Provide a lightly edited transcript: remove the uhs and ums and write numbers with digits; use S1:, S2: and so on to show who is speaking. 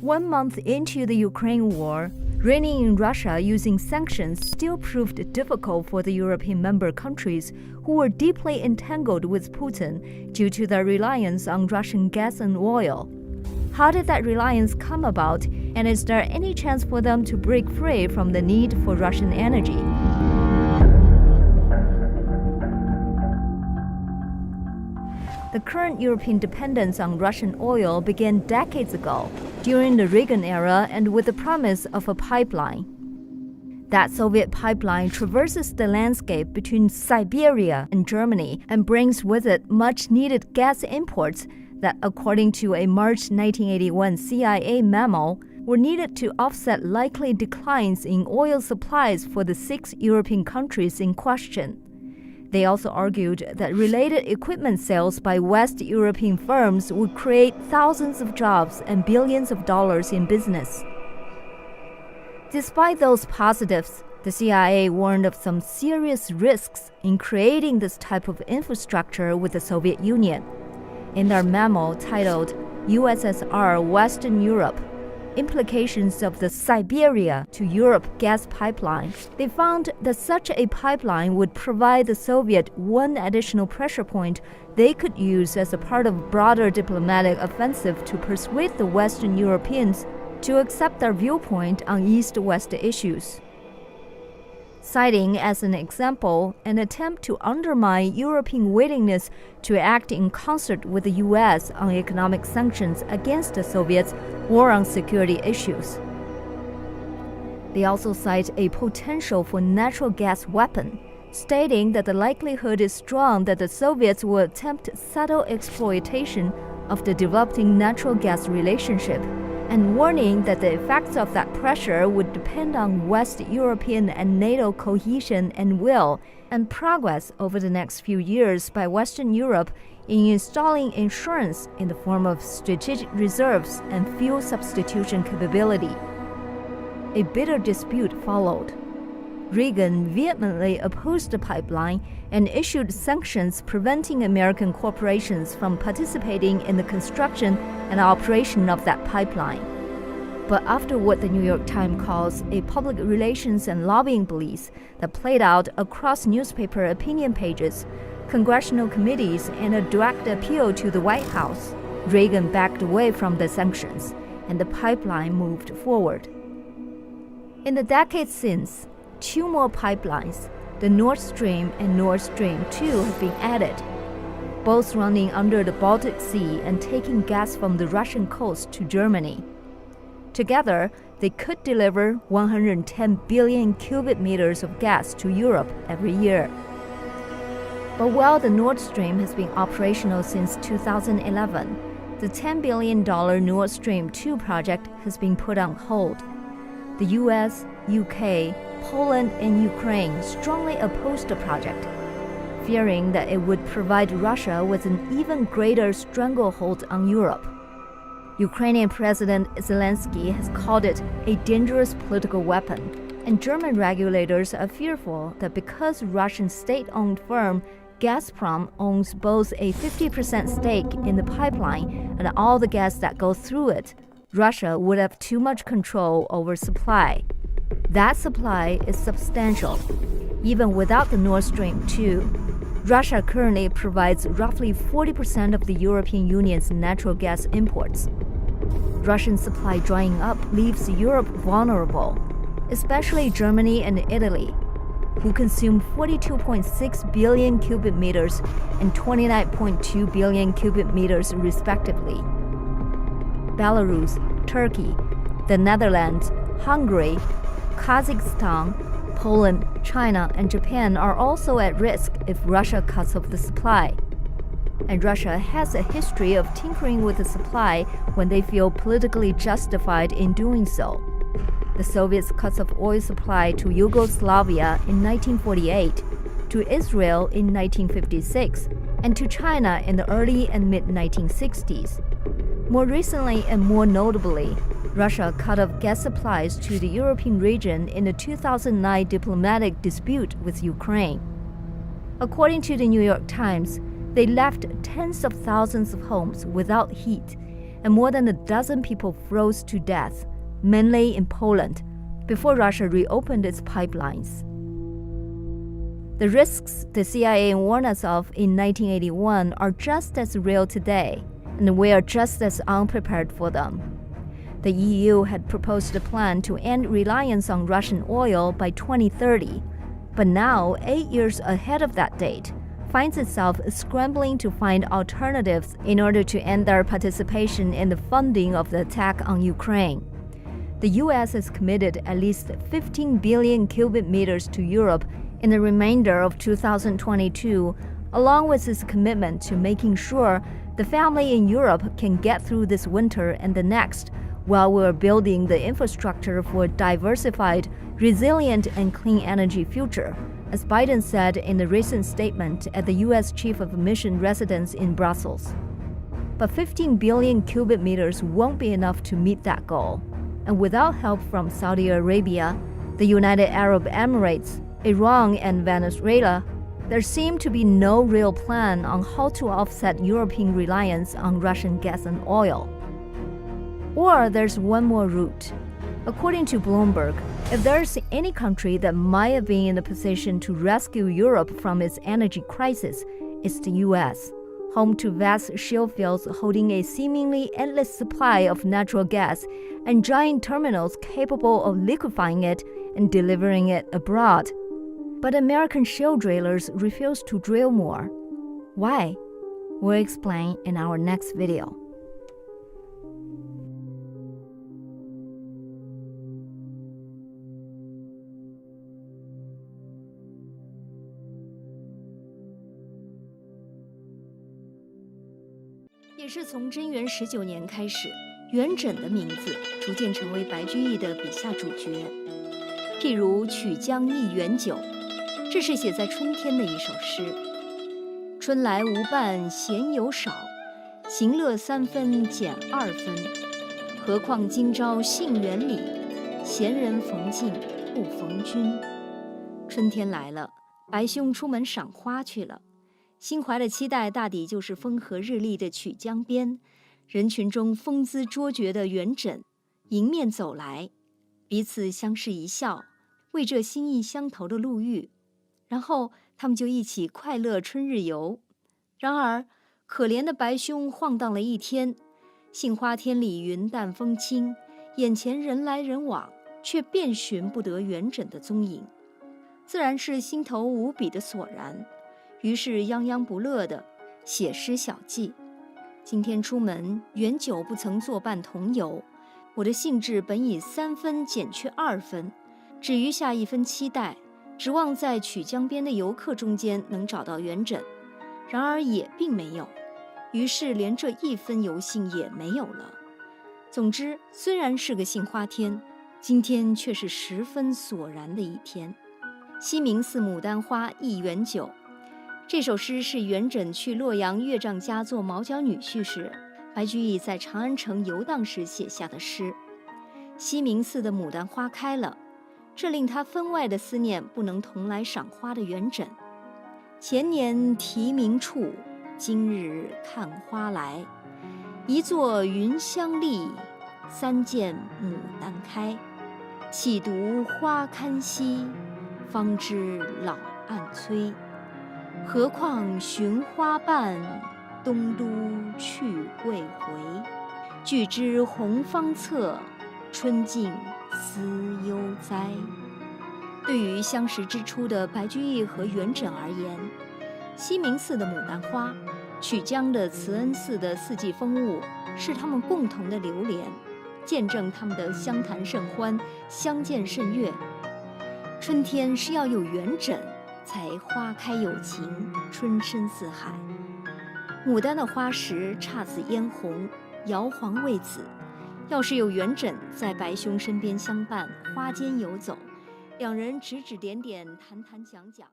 S1: 1 month into the Ukraine war, reining in Russia using sanctions still proved difficult for the European member countries who were deeply entangled with Putin due to their reliance on Russian gas and oil. How did that reliance come about, and is there any chance for them to break free from the need for Russian energy? The current European dependence on Russian oil began decades ago, during the Reagan era and with the promise of a pipeline. That Soviet pipeline traverses the landscape between Siberia and Germany and brings with it much-needed gas imports that, according to a March 1981 CIA memo, were needed to offset likely declines in oil supplies for the 6 European countries in question. They also argued that related equipment sales by West European firms would create thousands of jobs and billions of dollars in business. Despite those positives, the CIA warned of some serious risks in creating this type of infrastructure with the Soviet Union. In their memo titled USSR Western Europe, Implications of the Siberia to Europe gas pipeline, they found that such a pipeline would provide the Soviet one additional pressure point they could use as a part of a broader diplomatic offensive to persuade the Western Europeans to accept their viewpoint on East-West issues. Citing as an example an attempt to undermine European willingness to act in concert with the U.S. on economic sanctions against the Soviets or on security issues. They also cite a potential for natural gas weapon, stating that the likelihood is strong that the Soviets will attempt subtle exploitation of the developing natural gas relationship, and warning that the effects of that pressure would depend on West European and NATO cohesion and will, and progress over the next few years by Western Europe in installing insurance in the form of strategic reserves and fuel substitution capability. A bitter dispute followed. Reagan vehemently opposed the pipeline and issued sanctions preventing American corporations from participating in the construction and operation of that pipeline. But after what the New York Times calls a public relations and lobbying police that played out across newspaper opinion pages, congressional committees, and a direct appeal to the White House, Reagan backed away from the sanctions, and the pipeline moved forward. In the decades since, 2 more pipelines, the Nord Stream and Nord Stream 2, have been added, both running under the Baltic Sea and taking gas from the Russian coast to Germany. Together, they could deliver 110 billion cubic meters of gas to Europe every year. But while the Nord Stream has been operational since 2011, the $10 billion Nord Stream 2 project has been put on hold. The US, UK, Poland, and Ukraine strongly opposed the project, fearing that it would provide Russia with an even greater stranglehold on Europe. Ukrainian President Zelensky has called it a dangerous political weapon, and German regulators are fearful that because Russian state-owned firm Gazprom owns both a 50% stake in the pipeline and all the gas that goes through it, Russia would have too much control over supply. That supply is substantial. Even without the Nord Stream 2, Russia currently provides roughly 40% of the European Union's natural gas imports. Russian supply drying up leaves Europe vulnerable, especially Germany and Italy, who consume 42.6 billion cubic meters and 29.2 billion cubic meters respectively. Belarus, Turkey, the Netherlands, Hungary, Kazakhstan, Poland, China, and Japan are also at risk if Russia cuts off the supply. And Russia has a history of tinkering with the supply when they feel politically justified in doing so. The Soviets cut off oil supply to Yugoslavia in 1948, to Israel in 1956, and to China in the early and mid-1960s. More recently and more notably, Russia cut off gas supplies to the European region in the 2009 diplomatic dispute with Ukraine. According to the New York Times, they left tens of thousands of homes without heat, and more than a dozen people froze to death, mainly in Poland, before Russia reopened its pipelines. The risks the CIA warned us of in 1981 are just as real today, and we are just as unprepared for them. The EU had proposed a plan to end reliance on Russian oil by 2030, but now, 8 years ahead of that date, finds itself scrambling to find alternatives in order to end their participation in the funding of the attack on Ukraine. The US has committed at least 15 billion cubic meters to Europe in the remainder of 2022, along with its commitment to making sure the family in Europe can get through this winter and the next, while we're building the infrastructure for a diversified, resilient, and clean energy future, as Biden said in a recent statement at the U.S. Chief of Mission residence in Brussels. But 15 billion cubic meters won't be enough to meet that goal. And without help from Saudi Arabia, the United Arab Emirates, Iran, and Venezuela, there seemed to be no real plan on how to offset European reliance on Russian gas and oil. Or there's one more route. According to Bloomberg, if there's any country that might have been in a position to rescue Europe from its energy crisis, it's the US, home to vast shale fields holding a seemingly endless supply of natural gas and giant terminals capable of liquefying it and delivering it abroad. But American shale drillers refuse to drill more. Why? We'll explain in our next video.也是从贞元19年开始，元稹的名字逐渐成为白居易的笔下主角。譬如曲江忆元酒，这是写在春天的一首诗。春来无伴闲游少，行乐3分减2分。何况今朝杏园里，闲人逢尽不逢君。春天来了，白兄出门赏花去了。心怀的期待大抵就是风和日丽的曲江边，人群中风姿卓绝的元稹迎面走来，彼此相视一笑，为这心意相投的路遇，然后他们就一起快乐春日游。然而可怜的白兄晃荡了一天，杏花天里云淡风轻，眼前人来人往，却遍寻不得元稹的踪影，自然是心头无比的索然。于是泱泱不乐地写诗小记。今天出门，元酒不曾作伴同游，我的兴致本以3分减去2分，只余下1分期待，指望在曲江边的游客中间能找到元稹，然而也并没有，于是连这1分游兴也没有了。总之，虽然是个杏花天，今天却是十分索然的一天。西明寺牡丹花忆元酒，这首诗是元稹去洛阳岳丈家做毛脚女婿时，白居易在长安城游荡时写下的诗。西明寺的牡丹花开了，这令他分外的思念不能同来赏花的元稹。前年题名处，今日看花来。一座云香丽，3见牡丹开。细读花堪惜，方知老暗催。何况寻花伴，东都去未回。俱知红方策，春尽思忧哉。对于相识之初的白居易和元稹而言，西明寺的牡丹花，曲江的慈恩寺的四季风物，是他们共同的流连，见证他们的相谈甚欢，相见甚悦。春天是要有元稹，才花开有情，春深似海。牡丹的花时姹紫嫣红，摇黄未紫，要是有元稹在白兄身边相伴，花间游走，两人指指点点，谈谈讲讲。